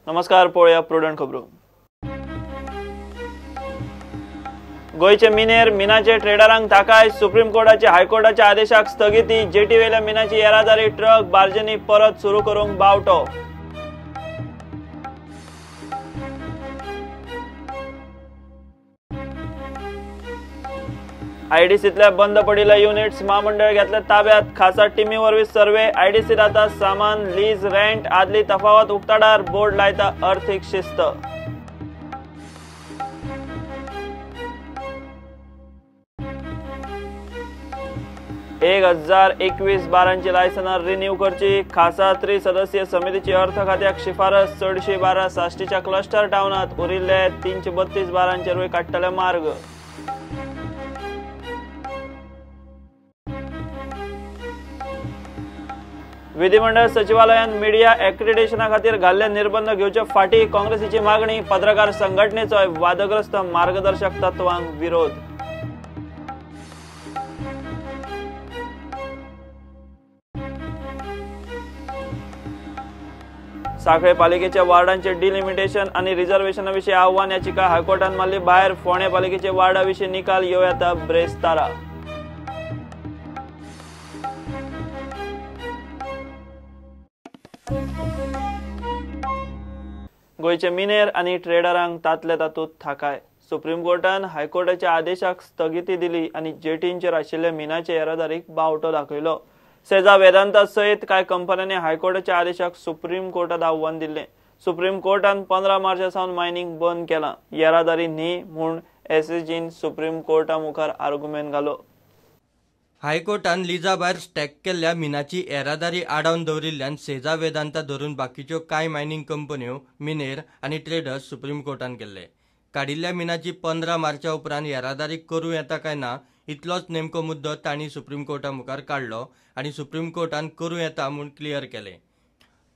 नमस्कार, पळोवया प्रुडंट खबरो। गोयचे मिनेर मिनाचे ट्रेडरांक ताकाय, सुप्रीम कोर्टाच्या हायकोर्टाच्या आदेशाक स्थगिती, जेटी वेल्या मिनाची येरादारी ट्रक बार्जनी परत सुरू करूंक बावटो। आयडीसीतल्या बंद पडिल्ल्या युनिट्स महामंडळ घेतल्या ताब्यात, खासा टीमी वरवीं सर्वे, आयडीसीत आता सामान लीज रेंट आदली तफावत उक्ताडार, बोर्ड लायता अर्थीक शिस्त। 2021-12 लायसनां रिन्यू करची, खासा त्रिसदस्यीय समितीची अर्थ खात्याक शिफारस, 112 साश्टीच्या क्लस्टर टाउनात उरिल्ले 332 बारांचेरूय काडटले मार्ग। विधिमंडळ सचिवालयान मीडिया एक्रिडिटेशना खातीर घाल्ले निर्बंध घेवचे फाटी, काँग्रेसीची मागणी, पत्रकार संघटनेचो वादग्रस्त मार्गदर्शक तत्वांक विरोध। सांखळे पालिकेच्या वार्डांचे डिलिमिटेशन आणि रिझर्वेशना विशीं आव्हान याचिका हायकोर्टान मारली भायर, फोंडे पालिकेचे वार्डा विशीं निकाल येवं ब्रेस्तारा। गोयचे मिनेर आणि ट्रेडरांक तातले तातूंत थाकाय, सुप्रीम कोर्टान हायकोर्टाच्या आदेशाक स्थगिती दिली आणि जेटींचेर आशिल्ले मिनाचे येरादारीक बावटो दाखयलो। सेजा वेदांता सयत कांय कंपन्यांनी हायकोर्टाच्या आदेशाक सुप्रीम कोर्टात आव्हान दिल्ले। सुप्रीम कोर्टान 15 मार्चासावन मायनिंग बंद केला, येरादारी न्ही म्हूण एसएजीन सुप्रीम कोर्टा मुखार आर्ग्युमेंट घालो। हायकोर्टान लिजा भायर स्टॅक केल्ल्या मिनाची येरादारी आडावन दवरिल्ल्यान सेजा वेदांता धरून बाकीच्यो कांय मायनिंग कंपन्यो, मिनेर आनी ट्रेडर्स सुप्रीम कोर्टान केल्ले। काडिल्ल्या मिनाची 15 मार्चा उपरांत येरादारी करूं येता काय ना इतलोच नेमको मुद्दो तांणी सुप्रीम कोर्टा मुखार काडलो आनी सुप्रीम कोर्टान करूं येता म्हूण क्लियर केले।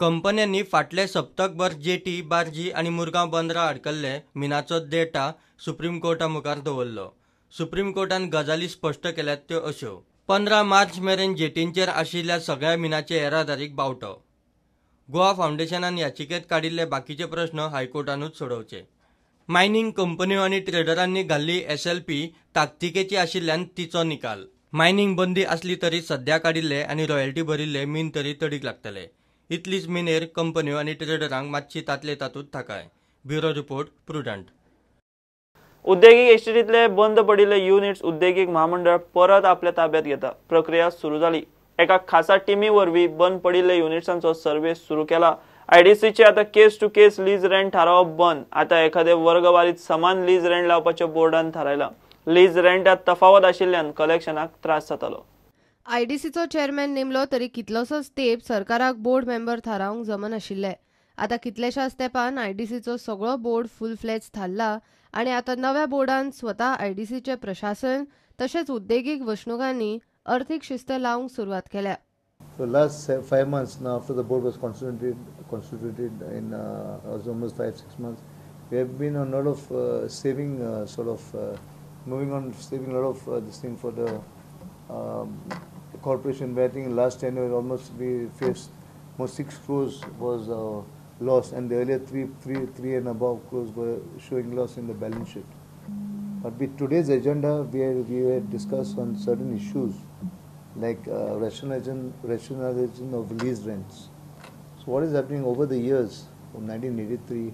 कंपन्यांनी फाटले सप्तकभर जेटी, बार्जी आनी मुरगांव बंदरां आडकल्ले मिनाचो डेटा सुप्रीम कोर्टा मुखार दवरलो। सुप्रीम कोर्टान गजाली स्पश्ट केल्यात त्यो अश्यो: 15 मार्च मेरेन जेटींचेर आशिल्ल्या सगळ्या मिनाचे येरादारीक बावटो। गोवा फाउंडेशनान याचिकेत काडिल्ले बाकीचे प्रश्न हायकोर्टानूच सोडोवचे। मायनिंग कंपन्यो आनी ट्रेडरांनी घाल्ली एसएलपी ताकतिकेची आशिल्ल्यान तिचो निकाल। मायनिंग बंदी आसली तरी सध्या काडिल्ले आनी रॉयल्टी भरिल्ले मीन तरी तडीक लागतले। इतलीच मिनेर कंपन्यो आनी ट्रेडरांक मातशी तातले तातूंत थाकाय। Bureau report, prudent. उद्देगीक इस्टेटीतले बंद पडिल्ले युनिट्स उद्देगीक महामंडळ परत आपल्या ताब्यात घेता, प्रक्रिया सुरू जाली। एका खासा टीमी वरवीं बंद पडिल्ले युनिट्सांचो सर्वे सुरू केला। आयडीसीचे आता केस टू केस लीज रेंट थारावप बंद। आता एखादे वर्गवारीत समान लीज रेंट लावपाचे बोर्डान थारायला। लीज रेंटात तफावत आशिल्ल्यान कलेक्शनाक त्रास जातालो। आयडीसीचो चेअरमॅन नेमलो तरी कितलोसोच तेंप सरकाराक बोर्ड मेंबर थारावंक जमनाशिल्ले। आता कितलेशाच तेंपान आयडीसीचो सगळो बोर्ड फुल फ्लेज थारला आणि आता नव्या बोर्डान स्वता आयडीसीचे प्रशासन तशेंच उद्देगीक वचणुकांनी अर्थीक शिस्त लावंक सुरवात केल्या। So last 5 months now, after the board was constituted in almost 5-6 months, we have been on a lot of saving, moving on, saving a lot of this thing for the corporation. Where I think last 10 years almost we faced almost 6 crores was loss, and the earlier three and above crores were showing loss in the balance sheet. But with today's agenda, we had discussed on certain issues like rationalization of lease rents. So what is happening over the years from 1983,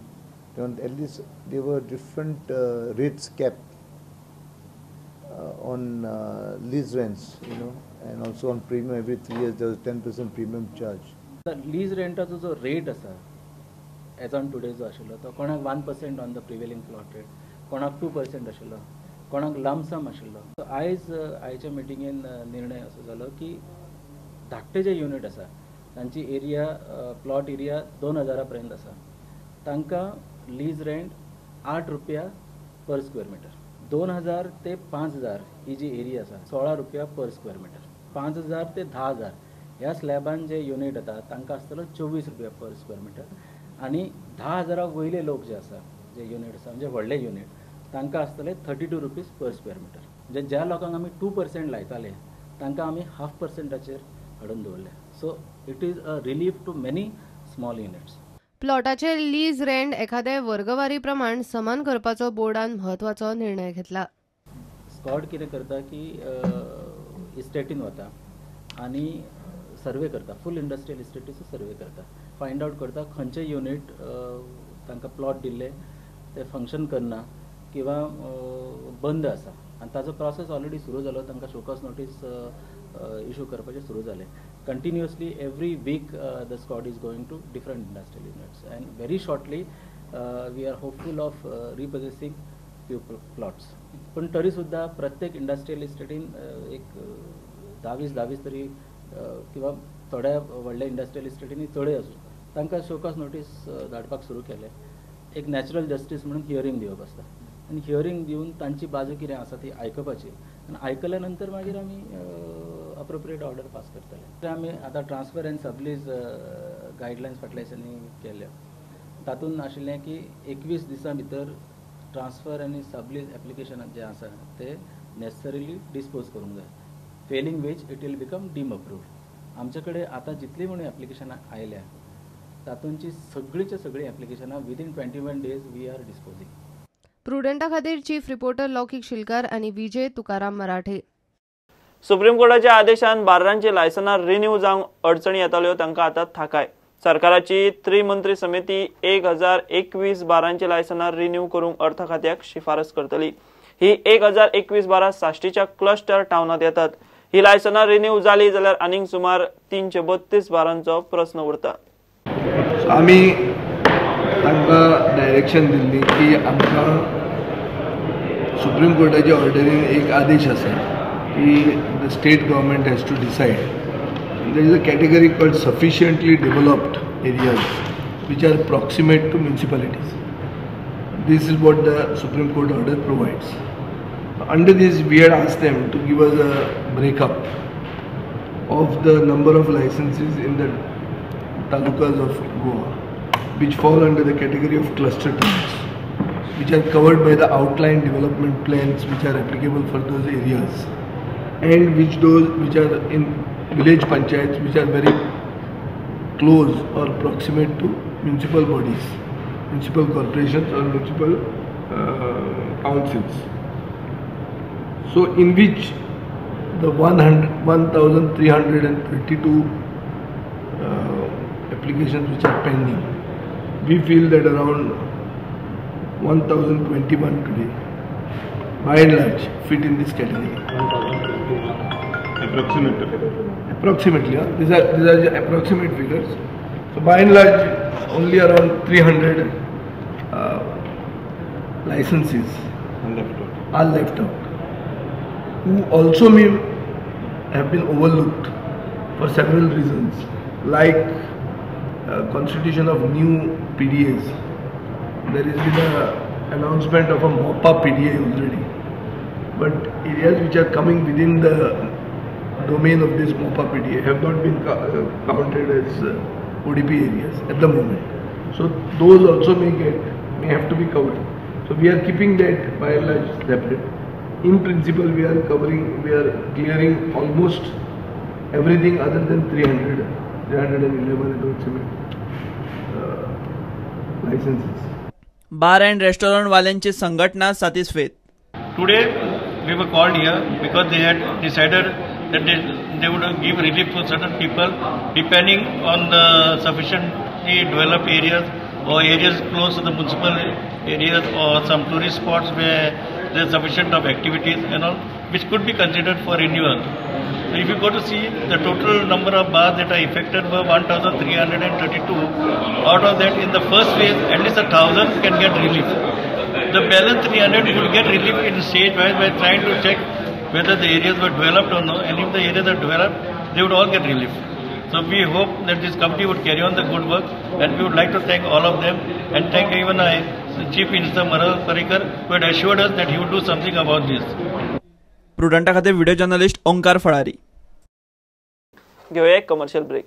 at least there were different rates capped on lease rents, and also on premium. Every 3 years there was 10% premium charge. The lease rentaचो जो rate आसा as on today जो आशिल्लो तो कोणाक 1% on the prevailing plot rate, कोणाक 2% आशिल्लो, कोणाक lump sum आशिल्लो। आयच्या मिटिंगेन निर्णय असो जालो की धाकटे जे युनिट आसा तांची एरिया प्लॉट एरिया 2000 पर्यंत आसा, तांकां लीज रेंट 8 रुपया पर स्क्वेअर मीटर। 2000 ते 5000 ही जी एरिया आसा 16 रुपया पर स्क्वेअर मीटर। 5000 ते 10000 ह्या स्लॅबान जे युनिट येता तांकां आसतलो 24 रुपया पर स्क्वेअर मीटर, आनी 10000 वयले लोक जे आसा जे युनिट आसा म्हणजे व्हडले युनिट तांकां आसतले 32 रुपीज पर स्क्वेअर मीटर। म्हणजे ज्या लोकांक आमी 2% लायताले तांकां आमी 0.5%चेर हाडून दवरले। So it is a relief to many small units. प्लॉटाचे लीज रेंट एखादे वर्गवारी प्रमाण समान करपाचो बोर्डान म्हत्वाचो निर्णय घेतला. स्कॉड कितें करता की इस्टेटीन वता आनी सर्वे करता, फूल इंडस्ट्रियल इस्टेटीचो सर्वे करता, फायंड आउट करता खंयचे युनीट तांकां प्लॉट दिल्ले ते फंक्शन करना किंवा बंद आसा आनी ताजो प्रोसेस ऑलरेडी सुरू जालो. तांकां शोकॉस नोटीस इशू करपाचें सुरू जालें. Continuously every week the squad is going to different industrial units and very shortly we are hopeful of repossessing few plots. पण तरी सुद्दां प्रत्येक इंडस्ट्रियल इस्टेटीन एक 20-22 तरी किंवा थोड्या व्हडल्या इंडस्ट्रियल इस्टेटींनी चडय आसूं तांकां शोकॉस नोटीस धाडपाक सुरू केले. एक नॅचरल जस्टीस म्हणून हियरींग दिवप आसता आनी हियरींग दिवन तांची बाजू कितें आसा ती आयकपाची आनी आयकल्या नंतर मागीर आमी अप्रोप्रिएट ऑर्डर पास करतले. आमी आतां ट्रान्सफर एंड सबलीज गायडलायन्स फाटल्या दिसांनी केल्यो. तातूंत आशिल्लें की 21 दिसां भितर ट्रान्सफर आनी सबलीज एप्लिकेशन जे आसा ते नेसेसरिली डिस्पोज करूंक जाय. Failing which it will become deem approved. आमचे कडेन आतां जितली म्हणून एप्लिकेशनां आयल्या तातूंतची सगळीच्या सगळी एप्लिकेशनां विदीन 21 डेज वी आर डिस्पोजींग. प्रुडंटा खातीर चीफ रिपोर्टर लौकिक शिलकार आनी विजय तुकाराम मराठे. सुप्रीम कोर्टाच्या आदेशान बार्रांची लायसनां रिन्यू जावंक अडचणी येताल्यो तांकां आतां थाकाय. सरकाराची त्रिमंत्री समिती 1021 बारांची लायसनां रिन्यू करूंक अर्थ खात्याक शिफारस करतली. ही 1021 बारा साश्टीच्या क्लस्टर टाउनात येतात. ही लायसनां रिन्यू जाली जाल्यार आनीक सुमार 332 बारांचो प्रस्न उरता. आमी तांकां डायरेक्शन दिल्ली की आमकां सुप्रीम कोर्टाच्या ऑर्डरीन एक आदेश आसा की the state government has to decide. There is a category called sufficiently developed areas which are proximate to municipalities. This is what the Supreme Court order provides. Under this, we had asked them to give us a breakup of the number of licenses in the talukas of Goa, which fall under the category of cluster towns, which are covered by the outline development plans which are applicable for those areas, and which are in village panchayats which are very close or proximate to municipal bodies, municipal corporations or municipal councils. So in which the 1,332 applications which are pending, we feel that around 1,021 today by and large fit in this category. Approximately, these are approximate figures. So by and large only around 300 licenses are left out, who also may have been overlooked for several reasons, like constitution of new PDAs. There has been an announcement of a MOPA PDA already, but areas which are coming within the domain of this MOPA PDA have not been counted as ODP areas at the moment. So those also may have to be covered. So we are keeping that by and large separate. In principle, we are clearing almost everything other than 311 approximate licenses. Bar end restaurant वाल्यांची संघटना satisfied. Today we were called here because they had decided that they would give relief to certain people depending on the sufficiently developed areas or areas close to the municipal areas or some tourist spots where there is sufficient of activities and all, which could be considered for renewal. So if you go to see, the total number of bars that are affected were 1,332. Out of that, in the first phase, at least 1,000 can get relief. The balance 300 would get relief in stage-wise by trying to check whether the areas were developed or not, and if the areas are developed, they would all get relief. So we hope that this committee would carry on the good work, and we would like to thank all of them, and thank even Chief Minister Maral Parrikar, who had assured us that he would do something about this. प्रुडंटा खातीर video journalist Omkar Phalari. घेऊया एक commercial break.